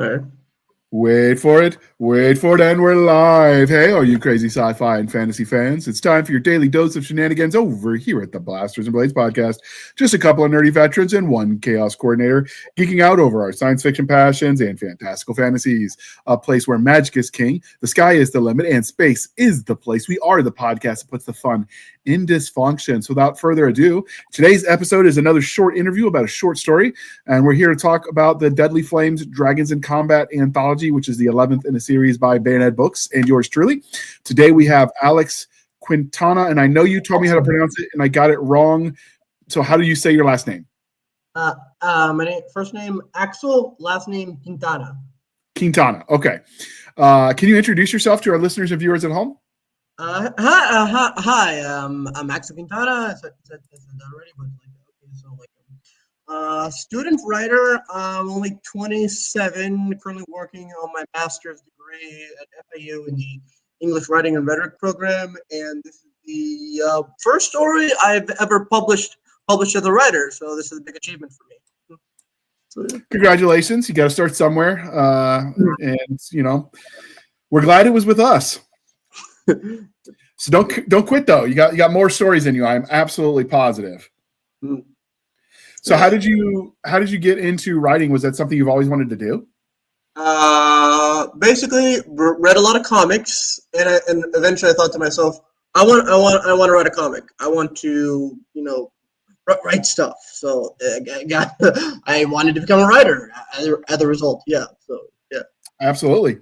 All right. Wait for it, and we're live. Hey, all you crazy sci-fi and fantasy fans, it's time for your daily dose of shenanigans over here at the Blasters and Blades podcast. Just a couple of nerdy veterans and one chaos coordinator geeking out over our science fiction passions and fantastical fantasies. A place where magic is king, the sky is the limit, and space is the place. We are the podcast that puts the fun in dysfunction. So without further ado, today's episode is another short interview about a short story, and we're here to talk about the Deadly Flames Dragons in Combat Anthology, which is the 11th in a series by Bayonet Books and yours truly. Today we have Alex Quintana, and I know you told me how to pronounce it, and I got it wrong. So how do you say your last name? First name Axel, last name Quintana. Quintana. Okay. Can you introduce yourself to our listeners and viewers at home? Hi. I'm Axel Quintana. I said that already, but student writer. I'm only 27. Currently working on my master's degree at FAU in the English Writing and Rhetoric program, and this is the first story I've ever published as a writer. So this is a big achievement for me. So, yeah. Congratulations! You got to start somewhere, and we're glad it was with us. So don't quit though. You got more stories in you. I'm absolutely positive. So how did you get into writing? Was that something you've always wanted to do? Basically read a lot of comics, and eventually I thought to myself, I want to write a comic. I want to write stuff. So I wanted to become a writer as a result. Yeah. So yeah. Absolutely.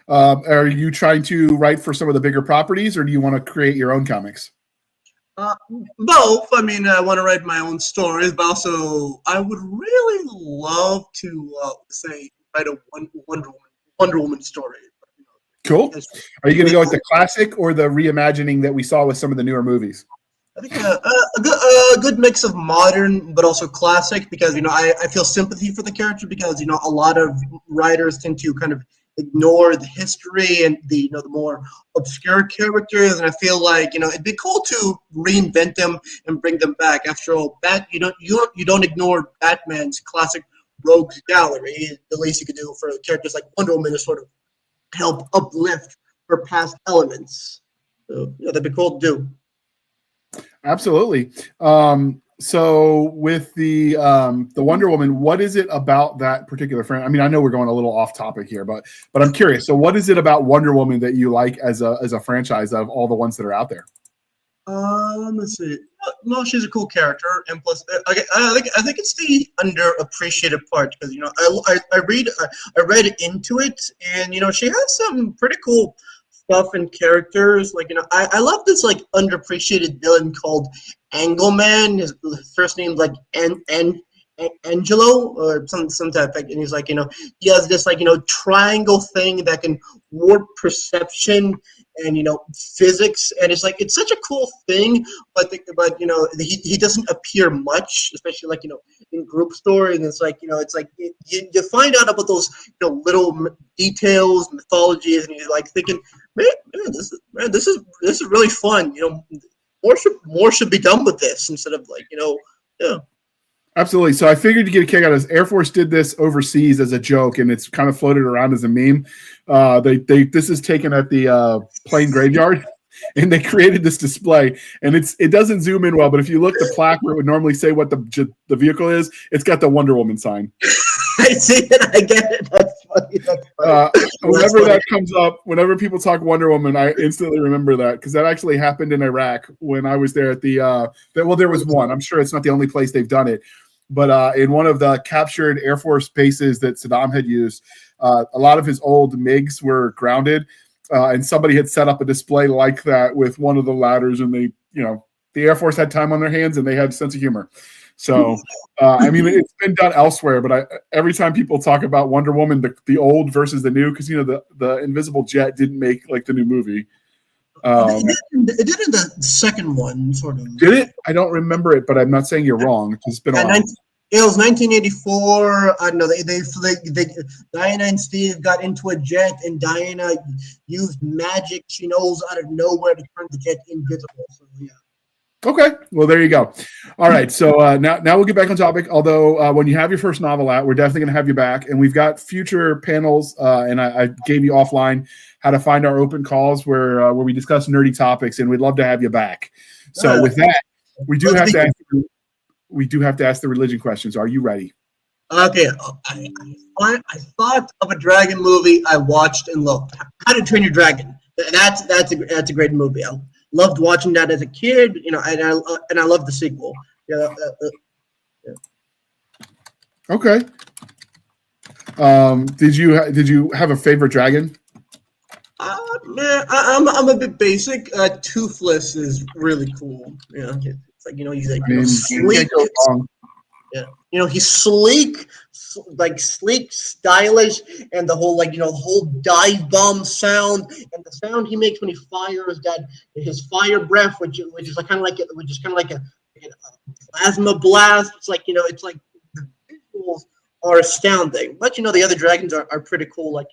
Are you trying to write for some of the bigger properties, or do you want to create your own comics? Both. I mean, I want to write my own stories, but also I would really love to write a Wonder Woman story. Cool. Are you going to go with the classic or the reimagining that we saw with some of the newer movies? I think a good mix of modern but also classic, because I feel sympathy for the character, because a lot of writers tend to kind of ignore the history and the more obscure characters, and I feel like it'd be cool to reinvent them and bring them back. After all, you don't ignore Batman's classic rogues gallery. The least you could do for characters like Wonder Woman is sort of help uplift her past elements. So that'd be cool to do. Absolutely. So with the Wonder Woman, what is it about that particular frame? I mean, I know we're going a little off topic here, but I'm curious. So what is it about Wonder Woman that you like as a franchise of all the ones that are out there? Let's see. No, she's a cool character, and plus, I think it's the underappreciated part, because I read into it, and she has some pretty cool stuff and characters. Like I love this underappreciated villain called Angleman. His first name's like Angelo or some type, and he's like he has this triangle thing that can warp perception and physics, and it's such a cool thing, but he doesn't appear much, especially in group story, and you find out about those little details, mythologies, and you're thinking, man, this is really fun. More should be done with this instead of yeah. Absolutely. So I figured to get a kick out of this. Air Force did this overseas as a joke, and it's kind of floated around as a meme. This is taken at the plane graveyard, and they created this display. And it doesn't zoom in well, but if you look, the plaque where it would normally say what the vehicle is, it's got the Wonder Woman sign. I see it. I get it. That's funny. Whenever that comes up, whenever people talk Wonder Woman, I instantly remember that, because that actually happened in Iraq when I was there at there was one. I'm sure it's not the only place they've done it. But in one of the captured Air Force bases that Saddam had used, a lot of his old MiGs were grounded, and somebody had set up a display like that with one of the ladders, and the Air Force had time on their hands, and they had a sense of humor. So, I mean, it's been done elsewhere, but every time people talk about Wonder Woman, the old versus the new, because the Invisible Jet didn't make the new movie. It did in the second one, sort of. Did it? I don't remember it, but I'm not saying you're wrong. It's been a while. It was 1984. I know they Diana and Steve got into a jet, and Diana used magic she knows out of nowhere to turn the jet invisible. So yeah. Okay, well there you go. All right, so now we'll get back on topic. Although when you have your first novel out, we're definitely going to have you back, and we've got future panels. And I gave you offline how to find our open calls where we discuss nerdy topics, and we'd love to have you back. So with that, we do have to ask the religion questions. Are you ready? Okay, I thought of a dragon movie I watched and loved. How to Train Your Dragon. That's a great movie. I loved watching that as a kid. And I love the sequel. Yeah. Yeah. Okay. Did you have a favorite dragon? Man, I'm a bit basic. Toothless is really cool. It's like he's like sleek. Yeah, he's sleek, sleek, stylish, and the whole the whole dive bomb sound and the sound he makes when he fires his fire breath, which is kind of like a plasma blast. It's it's like the visuals are astounding. But the other dragons are pretty cool. Like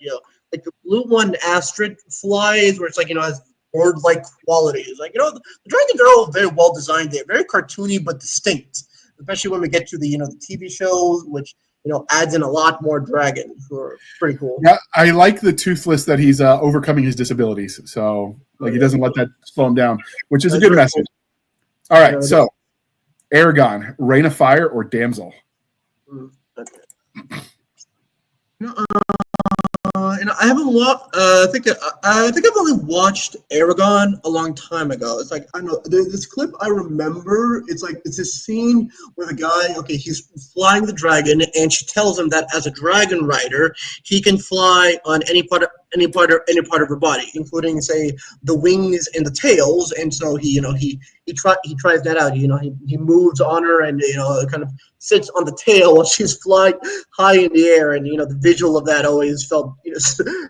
the blue one, Astrid flies, where it's has bird-like qualities. The dragons are all very well designed. They're very cartoony but distinct, especially when we get to the the TV shows, which adds in a lot more dragons, who are pretty cool. Yeah, I like the toothless that he's overcoming his disabilities, so he doesn't let that slow him down, which is a good message. Cool. All right, so Aragon, Rain of Fire or Damsel? Okay. I haven't watched. I think I've only watched Aragon a long time ago. It's like I don't know. There's this clip I remember. It's this scene where the guy, he's flying the dragon, and she tells him that as a dragon rider, he can fly on any part of her body, including say the wings and the tails. And so he tries that out. He moves on her and kind of sits on the tail while she's flying high in the air, and the visual of that always felt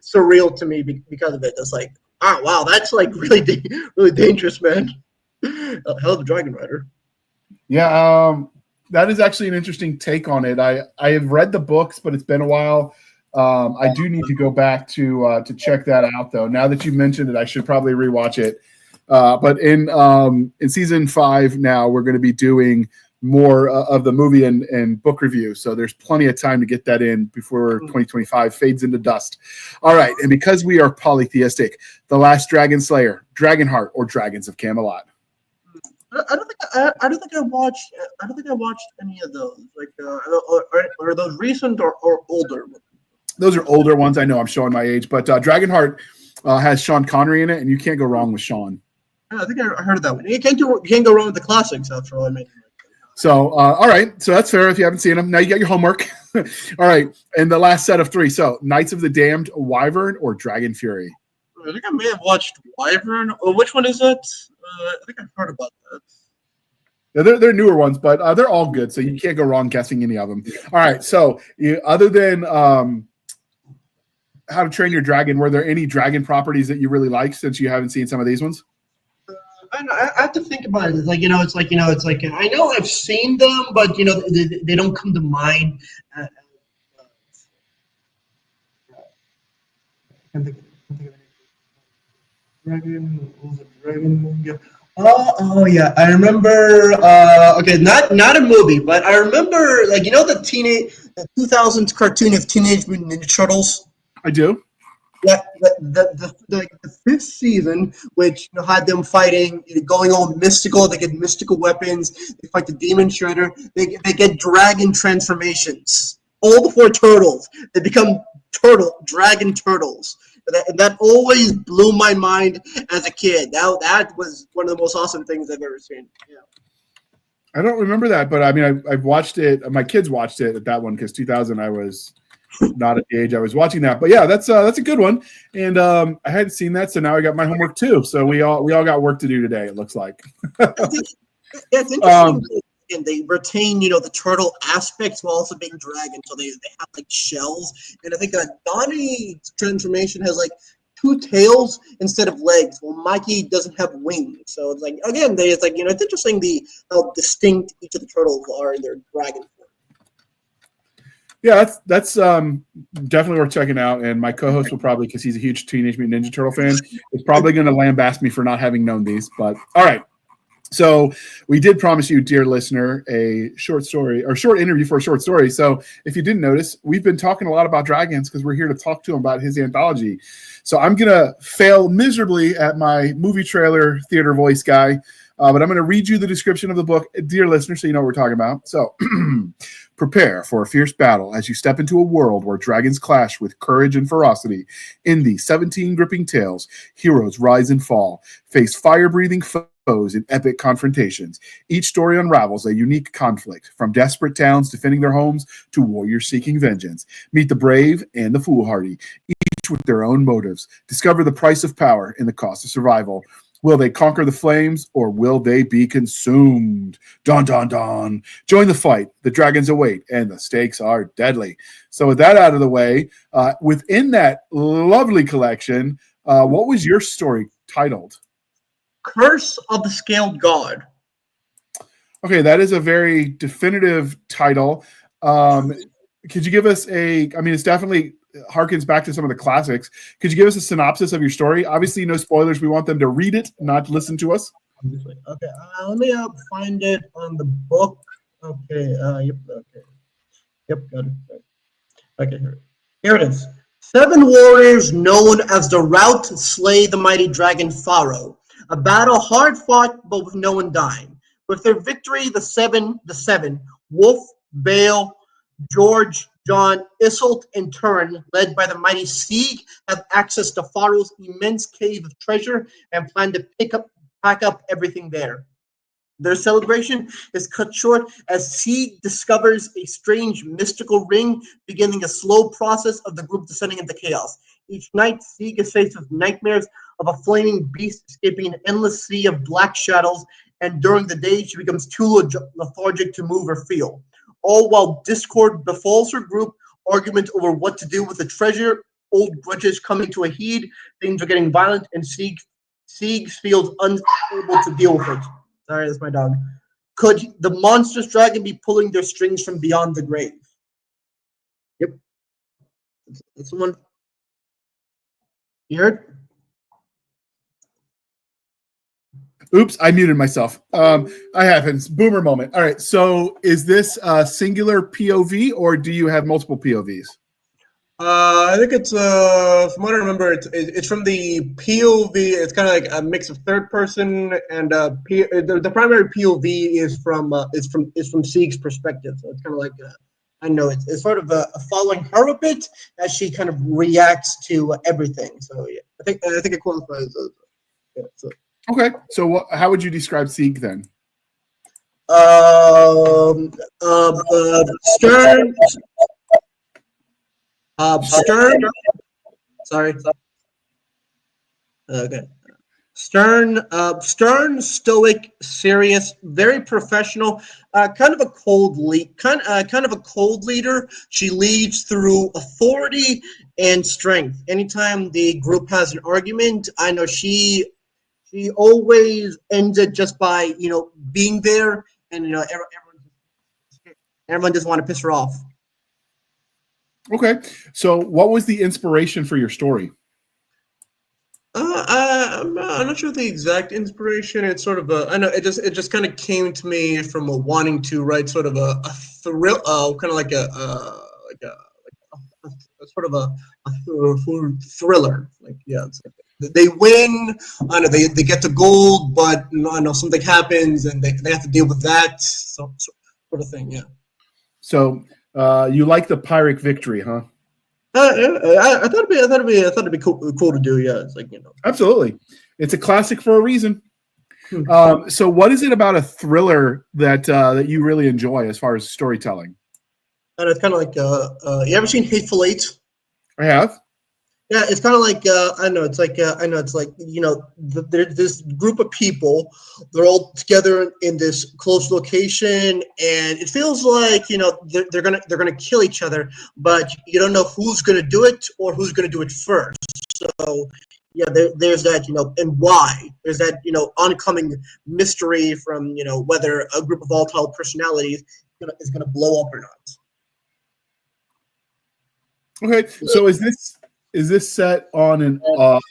surreal to me because of it. It's like, oh wow, that's like really really dangerous, man. Hell of a dragon rider. Yeah, that is actually an interesting take on it. I have read the books, but it's been a while. I do need to go back to check that out though. Now that you mentioned it, I should probably rewatch it. But in season 5 now, we're going to be doing more of the movie and book review. So there's plenty of time to get that in before 2025 fades into dust. All right. And because we are polytheistic, The Last Dragon Slayer, Dragonheart, or Dragons of Camelot? I don't think I watched any of those. Are those recent or older? Those are older ones. I know I'm showing my age, but Dragonheart has Sean Connery in it, and you can't go wrong with Sean. I think I heard of that one. You can't go wrong with the classics, after all. I mean. So, all right. So that's fair if you haven't seen them. Now you got your homework. All right. And the last set of 3. So, Knights of the Damned, Wyvern, or Dragon Fury? I think I may have watched Wyvern. Which one is it? I think I've heard about that. Yeah, they're newer ones, but they're all good. So you can't go wrong guessing any of them. All right. So, other than How to Train Your Dragon, were there any dragon properties that you really like since you haven't seen some of these ones? I have to think about it. It's like I know I've seen them, but they don't come to mind. Can't think of any. Dragon movie. Oh yeah, I remember. Okay, not a movie, but I remember the 2000s cartoon of Teenage Mutant Ninja Turtles. I do. Yeah, the 5th season, which had them fighting, going all mystical. They get mystical weapons. They fight the Demon Shredder. They get dragon transformations. All the 4 turtles, they become dragon turtles. And that always blew my mind as a kid. That was one of the most awesome things I've ever seen. Yeah. I don't remember that, but I mean, I've watched it. My kids watched it at that one because 2000 I was not at the age I was watching that. But yeah, that's a good one. And I hadn't seen that, so now I got my homework too. So we all got work to do today, it looks like. It's interesting. And they retain, the turtle aspects while also being dragons. So they have like shells. And I think Donnie's transformation has like 2 tails instead of legs. Well, Mikey doesn't have wings. So it's like, again, it's interesting how distinct each of the turtles are in their dragon form. Yeah, that's definitely worth checking out. And my co-host will probably, because he's a huge Teenage Mutant Ninja Turtle fan, is probably going to lambaste me for not having known these. But all right. So we did promise you, dear listener, a short story or short interview for a short story. So if you didn't notice, we've been talking a lot about dragons because we're here to talk to him about his anthology. So I'm going to fail miserably at my movie trailer theater voice guy, but I'm going to read you the description of the book, dear listener, so you know what we're talking about. So prepare for a fierce battle as you step into a world where dragons clash with courage and ferocity. In the 17 gripping tales, heroes rise and fall, face fire-breathing foes in epic confrontations. Each story unravels a unique conflict, from desperate towns defending their homes to warriors seeking vengeance. Meet the brave and the foolhardy, each with their own motives. Discover the price of power and the cost of survival. Will they conquer the flames, or will they be consumed? Dun, dun, dun. Join the fight. The dragons await, and the stakes are deadly. So with that out of the way, within that lovely collection, what was your story titled? Curse of the Scaled God. Okay, that is a very definitive title. Could you give us it's definitely harkens back to some of the classics. Could you give us a synopsis of your story? Obviously, no spoilers. We want them to read it, not listen to us. Okay, let me find it on the book. Okay, yep, got it. Okay, here it is. 7 warriors known as the Rout slay the mighty dragon Pharaoh. A battle hard fought, but with no one dying. With their victory, the seven, Wolf, Bale, George, John, Isolt, and Turin, led by the mighty Sieg, have access to Pharaoh's immense cave of treasure and plan to pack up everything there. Their celebration is cut short as Sieg discovers a strange mystical ring, beginning a slow process of the group descending into chaos. Each night, Sieg is faced with nightmares of a flaming beast escaping an endless sea of black shadows, and during the day, she becomes too lethargic to move or feel. All while discord befalls her group, argument over what to do with the treasure, old grudges coming to a head, things are getting violent, and Sieg feels unable to deal with it. Sorry, that's my dog. Could the monstrous dragon be pulling their strings from beyond the grave? Yep. That's the one. You heard? Oops, I muted myself. I happens. Boomer moment. All right. So is this a singular POV, or do you have multiple POVs? I think it's from what I remember, it's from the POV. It's kind of like a mix of third person and the primary POV is from Sieg's perspective. So it's kind of like I know it's sort of following her a bit as she kind of reacts to everything. So yeah, I think it qualifies. Yeah, so. Okay. So how would you describe Sieg then? Stern. Stern. Sorry. Okay. Stern, stoic, serious, very professional. Kind of a cold leader. She leads through authority and strength. Anytime the group has an argument, I know she always ends it just by being there, and everyone just want to piss her off. Okay. So what was the inspiration for your story? I'm not sure the exact inspiration. It's sort of I know it just kind of came to me from wanting to write sort of a thrill, kind of like a sort of a thriller. Like yeah, it's like they win. I know they get the gold, but I know something happens and they have to deal with that. So sort of thing. Yeah. So you like the Pyrrhic victory, huh? I thought it'd be cool to do. Yeah, it's like Absolutely, it's a classic for a reason. So, what is it about a thriller that you really enjoy as far as storytelling? And it's kind of like you ever seen Hateful Eight? I have. Yeah, it's kind of like I know. It's like there's this group of people. They're all together in this close location, and it feels like they're gonna kill each other, but you don't know who's gonna do it or who's gonna do it first. So yeah, there's that and why there's that oncoming mystery from whether a group of volatile personalities is gonna blow up or not. Okay, so is this set on an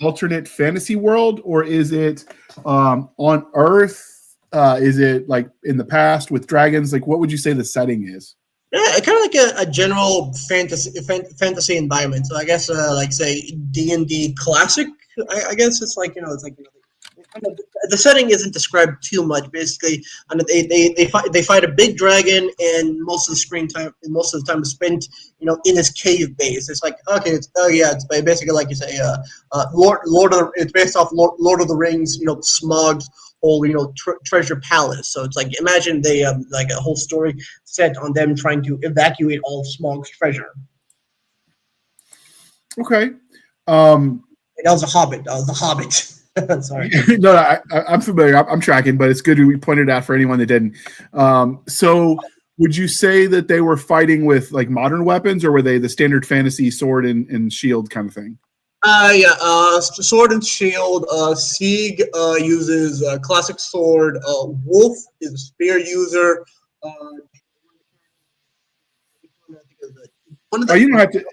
alternate fantasy world, or is it on Earth Is it like in the past with dragons? Like, what would you say the setting is? Yeah, kind of like a general fantasy environment. So I guess like say D&D classic. I guess it's like it's like kind of, the setting isn't described too much. Basically, and they fight a big dragon, and most of the time is spent in his cave base. It's like okay, it's basically like you say, it's based off Lord of the Rings, Smog's whole treasure palace. So it's like imagine they like a whole story set on them trying to evacuate all of Smog's treasure. Okay. That was a Hobbit. That was the Hobbit. Sorry. No, I'm familiar. I'm tracking, but it's good we pointed out for anyone that didn't. So would you say that they were fighting with like modern weapons, or were they the standard fantasy sword and shield kind of thing? Sword and shield. Sieg uses classic sword. Wolf is a spear user. You don't have to.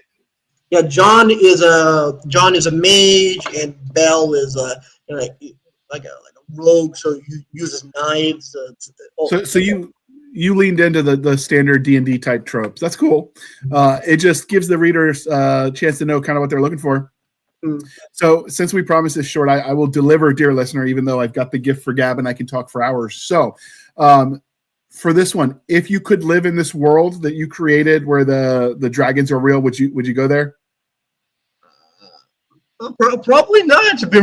Yeah, John is a mage, and Bell is like a rogue, so he uses knives. So you leaned into the standard D&D type tropes. That's cool. It just gives the readers a chance to know kind of what they're looking for. So since we promised this short, I will deliver, dear listener, even though I've got the gift for gab and I can talk for hours. So for this one, if you could live in this world that you created where the dragons are real, would you go there? Probably not. It'd be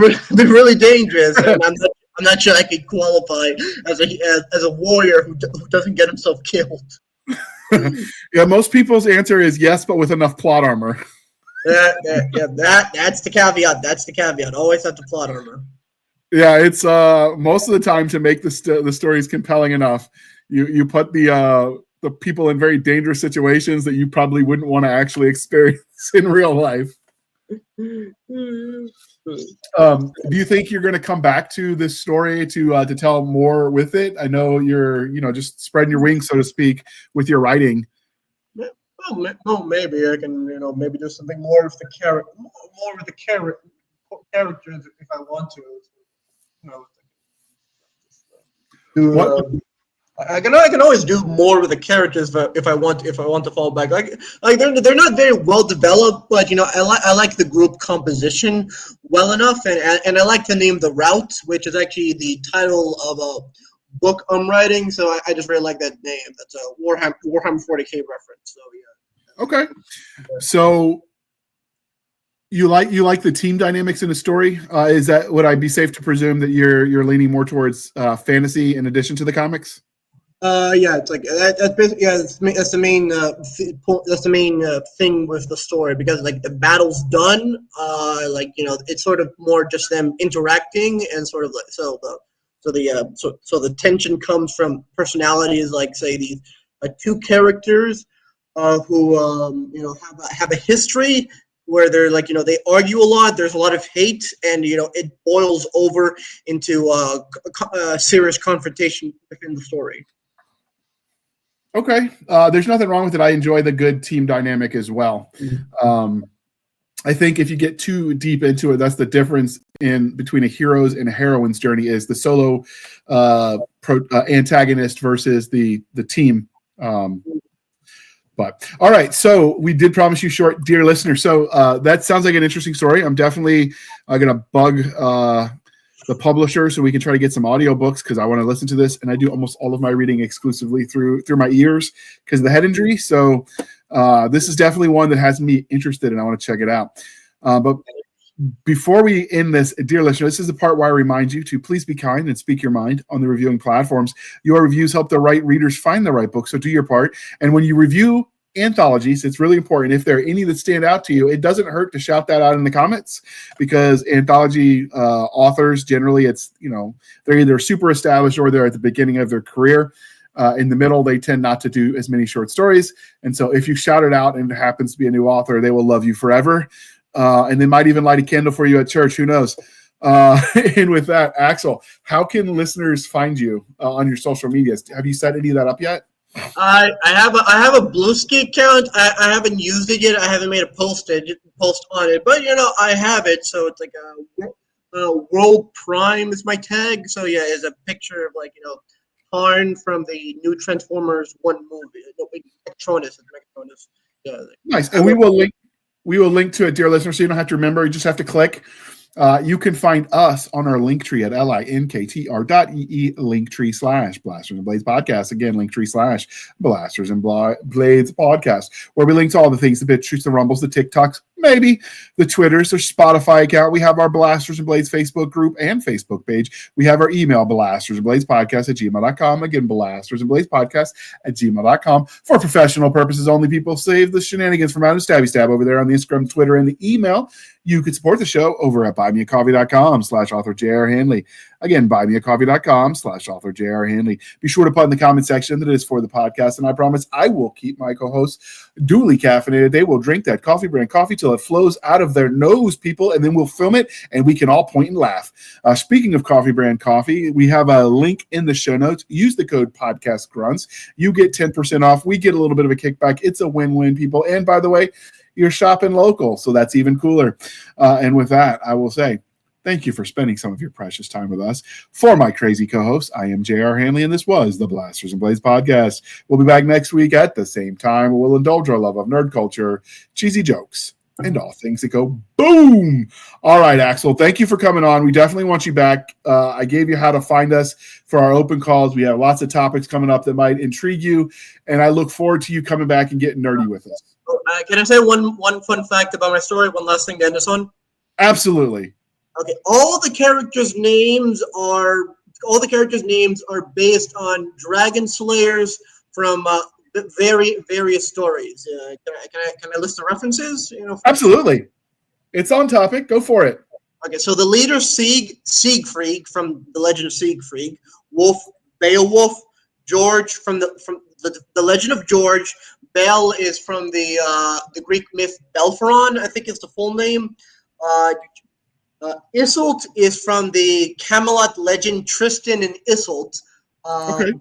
really dangerous. And I'm not sure I could qualify as a warrior who doesn't get himself killed. Yeah, most people's answer is yes, but with enough plot armor. That's the caveat. That's the caveat. Always have the plot armor. Yeah, it's most of the time to make the stories compelling enough. You put the people in very dangerous situations that you probably wouldn't want to actually experience in real life. Do you think you're going to come back to this story to tell more with it? I know you're just spreading your wings, so to speak, with your writing. Well, maybe I can maybe do something more with the characters if I want to. I can always do more with the characters if I want to fall back. Like they're not very well developed, but I like the group composition well enough, and I like to name the route, which is actually the title of a book I'm writing. So I just really like that name. That's a Warhammer 40K reference. So yeah. Okay. So you like the team dynamics in a story? Would I be safe to presume that you're leaning more towards fantasy in addition to the comics? Yeah, it's like that's basically that's the main thing with the story, because like the battle's done, it's sort of more just them interacting, and sort of like so the tension comes from personalities, like say these two characters who have a history where they're like they argue a lot. There's a lot of hate, and it boils over into serious confrontation within the story. Okay. There's nothing wrong with it. I enjoy the good team dynamic as well. I think if you get too deep into it, that's the difference between a hero's and a heroine's journey, is the solo antagonist versus the team. But all right, so we did promise you short, dear listener. So that sounds like an interesting story. I'm definitely going to bug the publisher so we can try to get some audiobooks, because I want to listen to this, and I do almost all of my reading exclusively through my ears because of the head injury. So this is definitely one that has me interested, and I want to check it out. But before we end this, dear listener, this is the part where I remind you to please be kind and speak your mind on the reviewing platforms. Your reviews help the right readers find the right book, so do your part. And when you review anthologies, it's really important. If there are any that stand out to you, it doesn't hurt to shout that out in the comments, because anthology authors, generally it's they're either super established or they're at the beginning of their career. In the middle, they tend not to do as many short stories, and so if you shout it out and it happens to be a new author, they will love you forever, and they might even light a candle for you at church, who knows. And with that, Axel, how can listeners find you on your social medias? Have you set any of that up yet? I have a Bluesky account. I haven't used it yet. I haven't made a post on it, but I have it. So it's like World Prime is my tag. So yeah, it's a picture of like Tarn from the new Transformers 1 movie. No, Megatronus. Yeah. Nice. And we will link to it, dear listeners, so you don't have to remember. You just have to click. You can find us on our link tree at linktr.ee linktree / Blasters and Blades podcast. Again, linktree / Blasters and Blades podcast, where we link to all the things, the BitChutes, the Rumbles, the TikToks, maybe the Twitters, or Spotify account. We have our Blasters and Blades Facebook group and Facebook page. We have our email, Blasters and Blades podcast @gmail.com. Again, Blasters and Blades podcast @gmail.com. For professional purposes only, people save the shenanigans from out of Stabby Stab over there on the Instagram, Twitter, and the email. You could support the show over at buymeacoffee.com /author J.R. Handley. Again, buymeacoffee.com /author J.R. Handley. Be sure to put in the comment section that it is for the podcast, and I promise I will keep my co-hosts duly caffeinated. They will drink that coffee brand coffee till it flows out of their nose, people, and then we'll film it, and we can all point and laugh. Speaking of coffee brand coffee, we have a link in the show notes. Use the code PODCASTGRUNTS. You get 10% off. We get a little bit of a kickback. It's a win-win, people. And by the way, you're shopping local, so that's even cooler. And with that, I will say thank you for spending some of your precious time with us. For my crazy co-host, I am J.R. Handley, and this was the Blasters and Blades podcast. We'll be back next week at the same time. We'll indulge our love of nerd culture, cheesy jokes, and all things that go boom. All right, Axel, thank you for coming on. We definitely want you back. I gave you how to find us for our open calls. We have lots of topics coming up that might intrigue you, and I look forward to you coming back and getting nerdy with us. Can I say one fun fact about my story? One last thing to end this on? Absolutely. Okay, all the characters' names are based on dragon slayers from various stories. Can I list the references? Absolutely. It's on topic. Go for it. Okay, so the leader Siegfried from the Legend of Siegfried, Beowulf, George from the Legend of George. Bel is from the Greek myth Belpharon, I think is the full name. Iseult is from the Camelot legend Tristan and Iseult. Okay.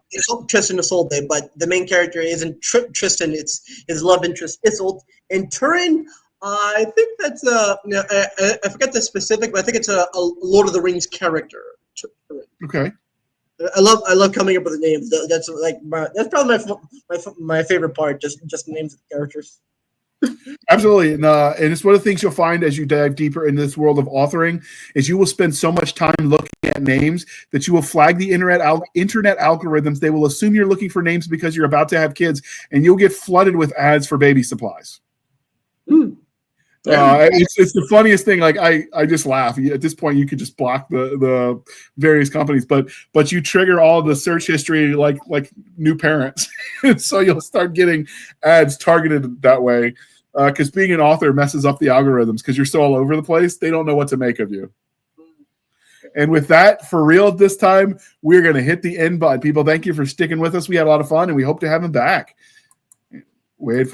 Tristan and Isolde, but the main character isn't Tristan; it's his love interest Iseult. And Turin, I think that's I forget the specific, but I think it's a Lord of the Rings character. Okay. I love coming up with the names. That's like that's probably my favorite part. Just names of the characters. Absolutely, and it's one of the things you'll find as you dive deeper into this world of authoring is you will spend so much time looking at names that you will flag the internet algorithms. They will assume you're looking for names because you're about to have kids, and you'll get flooded with ads for baby supplies. It's the funniest thing. Like I just laugh. At this point, you could just block the various companies, but you trigger all the search history like new parents, so you'll start getting ads targeted that way. Because being an author messes up the algorithms because you're so all over the place. They don't know what to make of you. And with that, for real this time, we're going to hit the end button. People, thank you for sticking with us. We had a lot of fun, and we hope to have them back. Wait for